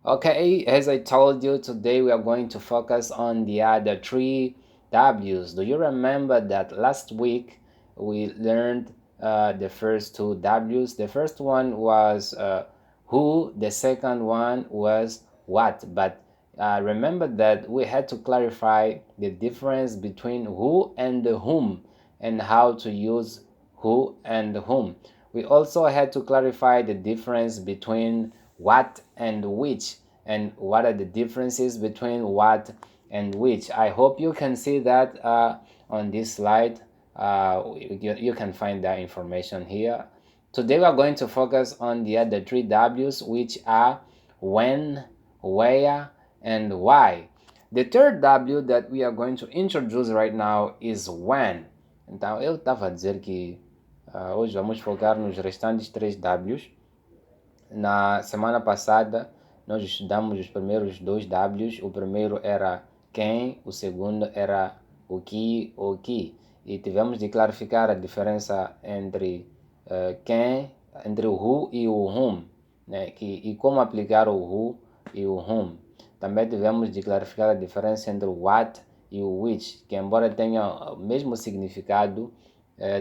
Okay, as I told you, today we are going to focus on the other three W's. Do you remember that last week we learned the first two W's? The first one was who, the second one was what. But remember that we had to clarify the difference between who and whom and how to use who and whom. We also had to clarify the difference between what and which, and what are the differences between what and which. I hope you can see that on this slide. You can find that information here. Today we are going to focus on the other three W's, which are when, where, and why. The third W that we are going to introduce right now is when. Então, eu estava a dizer que hoje vamos focar nos restantes três W's. Na semana passada, nós estudamos os primeiros dois Ws. O primeiro era quem, o segundo era o que. E tivemos de clarificar a diferença entre quem, entre o who e o whom, né? E como aplicar o who e o whom. Também tivemos de clarificar a diferença entre o what e o which, que embora tenham o mesmo significado,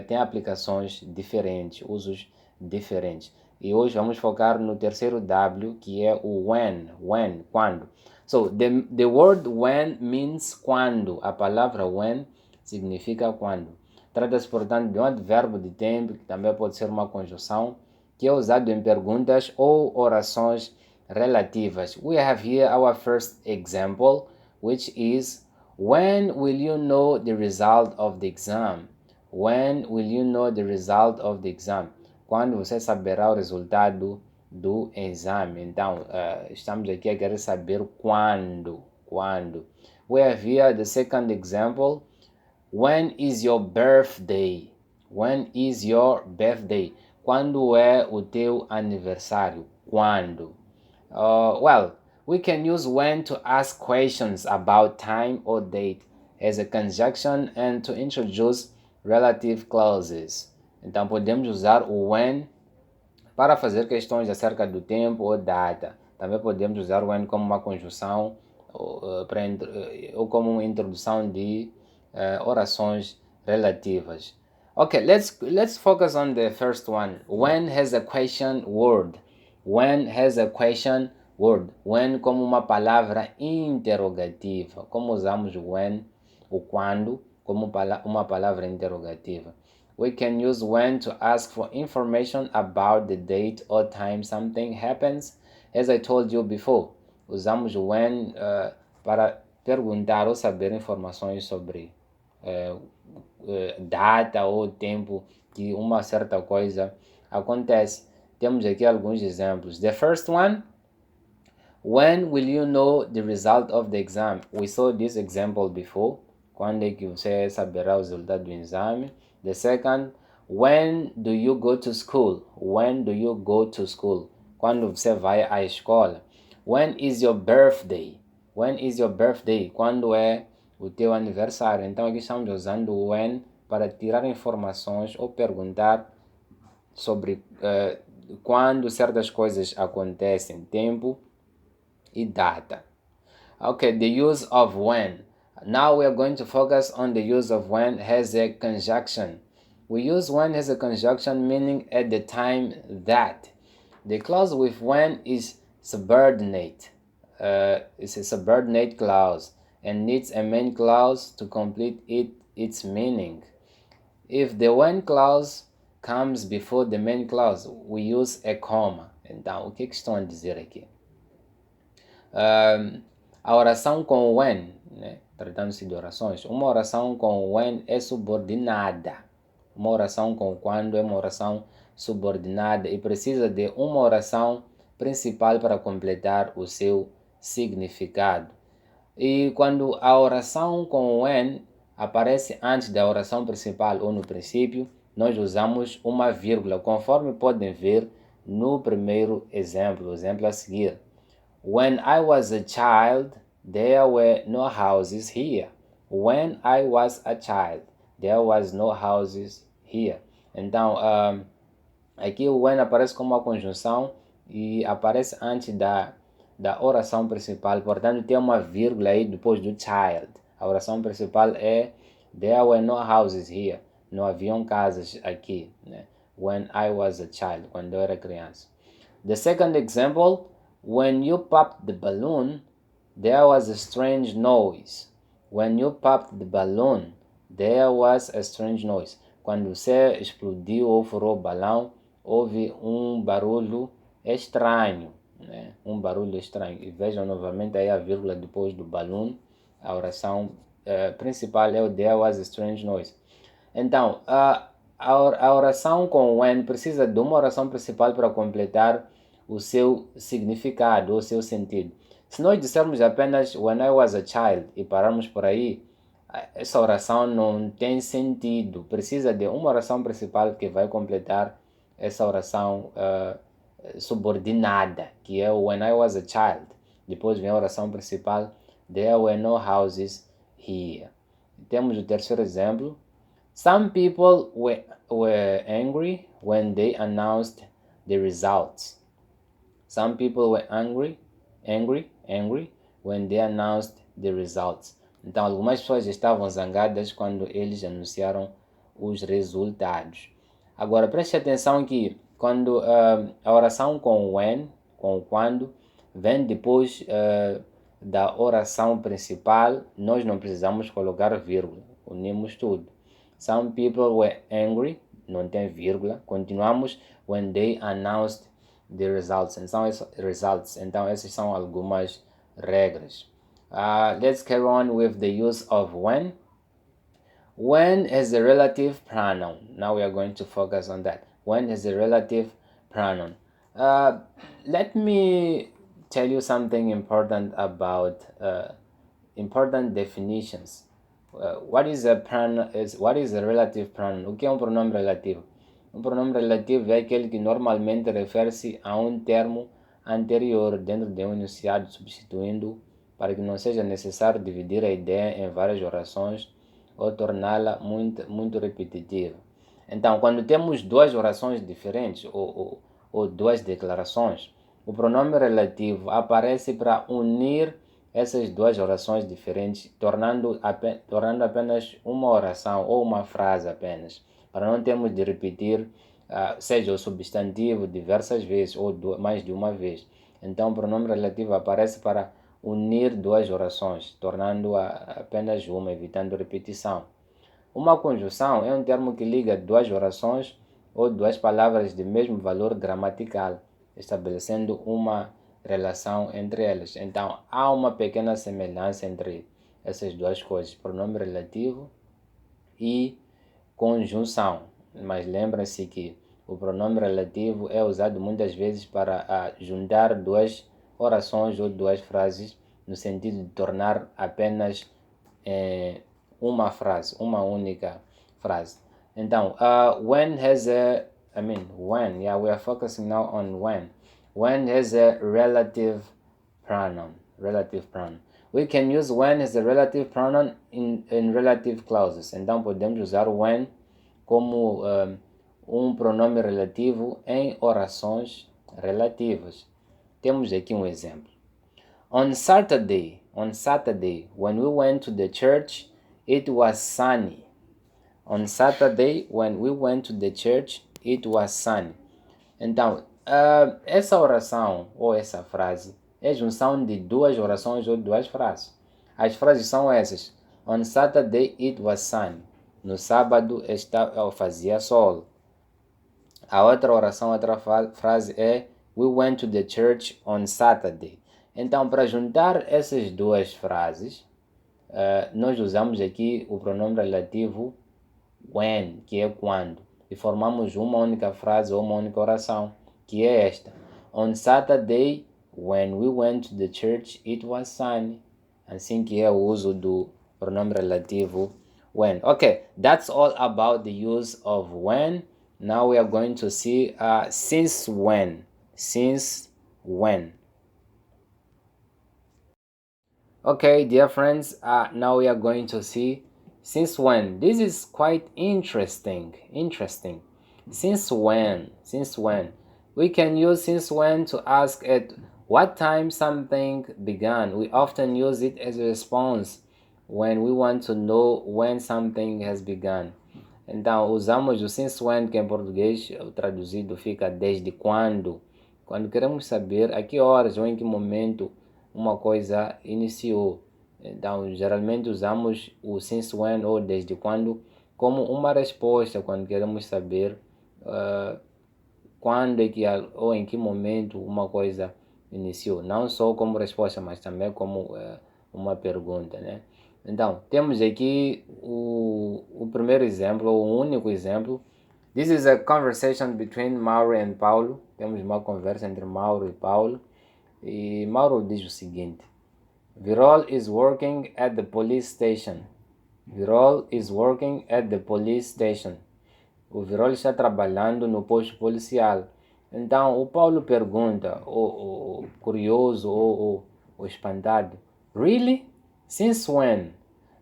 tem aplicações diferentes, usos diferentes. E hoje vamos focar no terceiro W, que é o when, quando. So, the word when means quando. A palavra when significa quando. Trata-se, portanto, de um advérbio de tempo, que também pode ser uma conjunção, que é usado em perguntas ou orações relativas. We have here our first example, which is when will you know the result of the exam? When will you know the result of the exam? Quando você saberá o resultado do exame. Então, estamos aqui a querer saber quando. Quando. We have here the second example. When is your birthday? When is your birthday? Quando é o teu aniversário? Quando? Well, we can use when to ask questions about time or date as a conjunction and to introduce relative clauses. Então podemos usar o when para fazer questões acerca do tempo ou data. Também podemos usar o when como uma conjunção ou como uma introdução de orações relativas. Okay, let's focus on the first one. When has a question word. When has a question word. When como uma palavra interrogativa. Como usamos when, o quando, como uma palavra interrogativa. We can use when to ask for information about the date or time something happens. As I told you before, usamos when para perguntar ou saber informações sobre data ou tempo que uma certa coisa acontece. Temos aqui alguns exemplos. The first one, when will you know the result of the exam? We saw this example before. Quando é que você saberá o resultado do exame? The second, when do you go to school? When do you go to school? Quando você vai à escola? When is your birthday? When is your birthday? Quando é o teu aniversário? Então aqui estamos usando o when para tirar informações ou perguntar sobre quando certas coisas acontecem, tempo e data. Okay, the use of when. Now we are going to focus on the use of when as a conjunction. We use when as a conjunction meaning at the time that. The clause with when is subordinate. It's a subordinate clause and needs a main clause to complete its meaning. If the when clause comes before the main clause, we use a comma. Então, o que estão a dizer aqui? A oração com when, né? Tratando-se de orações, uma oração com when é subordinada. Uma oração com quando é uma oração subordinada e precisa de uma oração principal para completar o seu significado. E quando a oração com when aparece antes da oração principal ou no princípio, nós usamos uma vírgula, conforme podem ver no primeiro exemplo, o exemplo a seguir. When I was a child, there were no houses here. When I was a child, there was no houses here. Então, aqui o when aparece como uma conjunção e aparece antes da oração principal. Portanto, tem uma vírgula aí depois do child. A oração principal é there were no houses here. Não haviam casas aqui, né? When I was a child, quando eu era criança. The second example, when you popped the balloon, there was a strange noise. When you popped the balloon, there was a strange noise. Quando você explodiu ou furou o balão, houve um barulho estranho, né? Um barulho estranho. E vejam novamente aí a vírgula depois do balloon. A oração principal é o there was a strange noise. Então, a oração com when precisa de uma oração principal para completar o seu significado, o seu sentido. Se nós dissermos apenas when I was a child e pararmos por aí, essa oração não tem sentido. Precisa de uma oração principal que vai completar essa oração subordinada, que é o when I was a child. Depois vem a oração principal, there were no houses here. Temos o terceiro exemplo. Some people were angry when they announced the results. Some people were angry when they announced the results. Então, algumas pessoas estavam zangadas quando eles anunciaram os resultados. Agora, preste atenção que quando a oração com when, com quando, vem depois da oração principal, nós não precisamos colocar vírgula, unimos tudo. Some people were angry, não tem vírgula. Continuamos when they announced the results. Então essas são algumas regras. Let's carry on with the use of when. When is a relative pronoun. Now we are going to focus on that. When is a relative pronoun. Let me tell you something important about important definitions. What is a relative pronoun? O que é um pronome relativo? Um pronome relativo é aquele que normalmente refere-se a um termo anterior dentro de um enunciado, substituindo para que não seja necessário dividir a ideia em várias orações ou torná-la muito repetitiva. Então, quando temos duas orações diferentes ou duas declarações, o pronome relativo aparece para unir essas duas orações diferentes, tornando apenas uma oração ou uma frase apenas, para não termos de repetir, seja o substantivo diversas vezes ou mais de uma vez. Então, o pronome relativo aparece para unir duas orações, tornando-a apenas uma, evitando repetição. Uma conjunção é um termo que liga duas orações ou duas palavras de mesmo valor gramatical, estabelecendo uma relação entre elas. Então, há uma pequena semelhança entre essas duas coisas, pronome relativo e conjunção. Mas lembrem-se que o pronome relativo é usado muitas vezes para juntar duas orações ou duas frases no sentido de tornar apenas uma frase, uma única frase. Então, when has a, when, yeah, we are focusing now on when. When has a relative pronoun. We can use when as a relative pronoun in relative clauses. Então, podemos usar when como um pronome relativo em orações relativas. Temos aqui um exemplo. On Saturday, when we went to the church, it was sunny. On Saturday, when we went to the church, it was sunny. Então, essa oração ou essa frase é junção de duas orações ou duas frases. As frases são essas. On Saturday, it was sunny. No sábado, fazia sol. A outra oração, outra frase é we went to the church on Saturday. Então, para juntar essas duas frases, nós usamos aqui o pronome relativo when, que é quando, e formamos uma única frase ou uma única oração, que é esta. On Saturday, when we went to the church, it was sunny. Assim que é o uso do pronome relativo when. Okay, that's all about the use of when. Now we are going to see since when. Since when. Okay, dear friends, now we are going to see since when. This is quite interesting. Since when? We can use since when to ask at What time something began? We often use it as a response when we want to know when something has begun. Então, usamos o since when, que em português traduzido fica desde quando. Quando queremos saber a que horas ou em que momento uma coisa iniciou. Então, geralmente usamos o since when ou desde quando como uma resposta quando queremos saber quando é que ou em que momento uma coisa iniciou. Não só como resposta, mas também como uma pergunta, né? Então, temos aqui o primeiro exemplo, o único exemplo. This is a conversation between Mauro and Paulo. Temos uma conversa entre Mauro e Paulo. E Mauro diz o seguinte: Virol is working at the police station. Virol is working at the police station. O Virol está trabalhando no posto policial. Então, o Paulo pergunta, ou curioso, ou espantado: Really? Since when?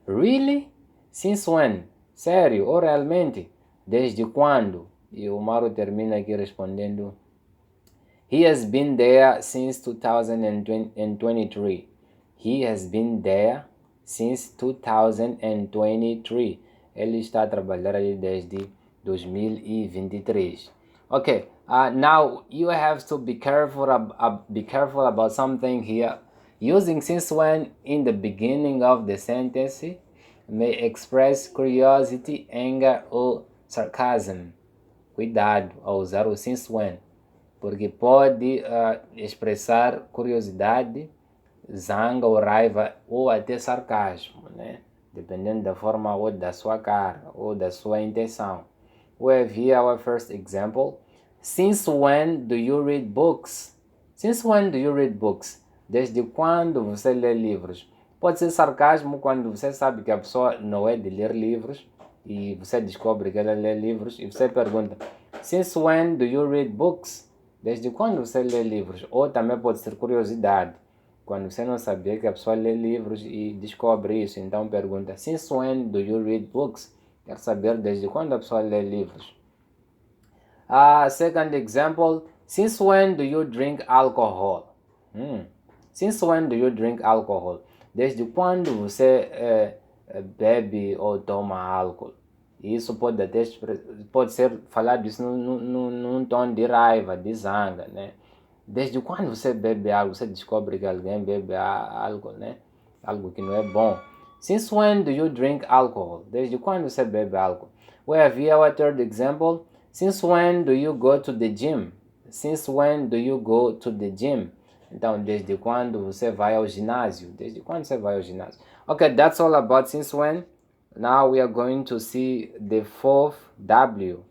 Really? Since when? Sério? Ou realmente? Desde quando? E o Mauro termina aqui respondendo: He has been there since 2023. He has been there since 2023. Ele está a trabalhar ali desde 2023. Okay, now you have to be careful about something here. Using since when in the beginning of the sentence may express curiosity, anger or sarcasm. Cuidado ao usar o since when, porque pode expressar curiosidade, zanga ou raiva ou até sarcasmo, né? Dependendo da forma ou da sua cara ou da sua intenção. We have here our first example. Since when do you read books? Since when do you read books? Desde quando você lê livros? Pode ser sarcasmo quando você sabe que a pessoa não é de ler livros e você descobre que ela lê livros e você pergunta: Since when do you read books? Desde quando você lê livros? Ou também pode ser curiosidade, quando você não sabia que a pessoa lê livros e descobre isso, então pergunta: Since when do you read books? Quer saber desde quando a pessoa lê livros. Second example: Since when do you drink alcohol? Since when do you drink alcohol? Desde quando você bebe ou toma álcool? Isso pode ser falado isso num tom de raiva, de zanga, né? Desde quando você bebe algo, você descobre que alguém bebe algo, né? Algo que não é bom. Since when do you drink alcohol? Desde quando você bebe álcool? We have here our third example. Since when do you go to the gym? Since when do you go to the gym? Então, desde quando você vai ao ginásio? Desde quando você vai ao ginásio? Okay, that's all about since when. Now we are going to see the fourth W.